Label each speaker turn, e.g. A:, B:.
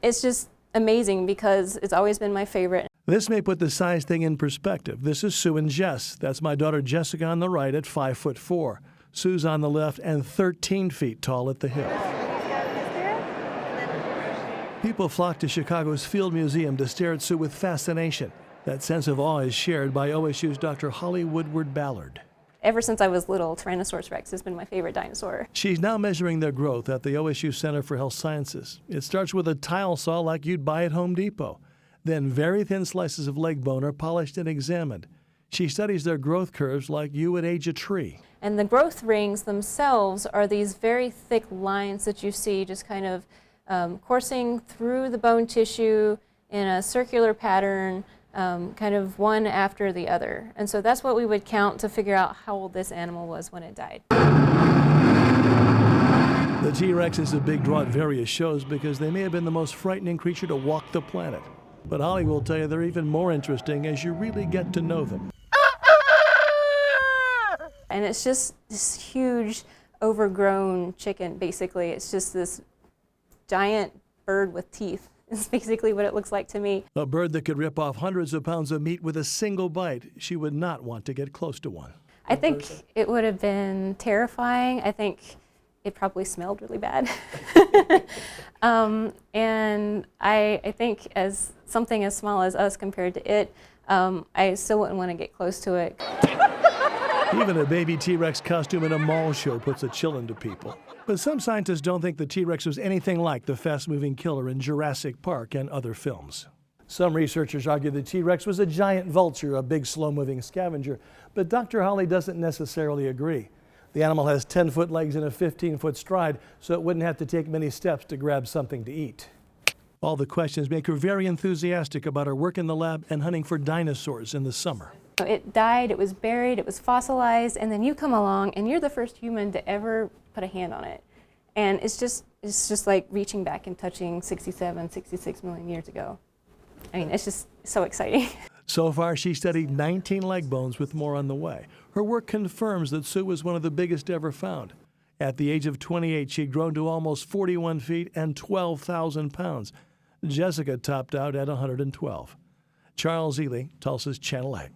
A: It's just amazing because it's always been my favorite.
B: This may put the size thing in perspective. This is Sue and Jess. That's my daughter Jessica on the right at 5'4". Sue's on the left and 13 feet tall at the hip. People flock to Chicago's Field Museum to stare at Sue with fascination. That sense of awe is shared by OSU's Dr. Holly Woodward-Ballard.
A: Ever since I was little, Tyrannosaurus rex has been my favorite dinosaur.
B: She's now measuring their growth at the OSU Center for Health Sciences. It starts with a tile saw like you'd buy at Home Depot. Then very thin slices of leg bone are polished and examined. She studies their growth curves like you would age a tree.
A: And the growth rings themselves are these very thick lines that you see just kind of coursing through the bone tissue in a circular pattern, kind of one after the other. And so that's what we would count to figure out how old this animal was when it died.
B: The T-Rex is a big draw at various shows because they may have been the most frightening creature to walk the planet. But Holly will tell you they're even more interesting as you really get to know them.
A: And it's just this huge, overgrown chicken, basically. It's just this giant bird with teeth. It's basically what it looks like to me.
B: A bird that could rip off hundreds of pounds of meat with a single bite. She would not want to get close to one.
A: I think it would have been terrifying. I think it probably smelled really bad. And I think as something as small as us compared to it, I still wouldn't want to get close to it.
B: Even a baby T-Rex costume in a mall show puts a chill into people. But some scientists don't think the T-Rex was anything like the fast-moving killer in Jurassic Park and other films. Some researchers argue the T-Rex was a giant vulture, a big slow-moving scavenger, but Dr. Holly doesn't necessarily agree. The animal has 10-foot legs and a 15-foot stride, so it wouldn't have to take many steps to grab something to eat. All the questions make her very enthusiastic about her work in the lab and hunting for dinosaurs in the summer.
A: It died, it was buried, it was fossilized, and then you come along and you're the first human to ever put a hand on it. And it's just like reaching back and touching 67, 66 million years ago. I mean, it's just so exciting.
B: So far, she studied 19 leg bones with more on the way. Her work confirms that Sue was one of the biggest ever found. At the age of 28, she'd grown to almost 41 feet and 12,000 pounds. Jessica topped out at 112. Charles Ely, Tulsa's Channel 8.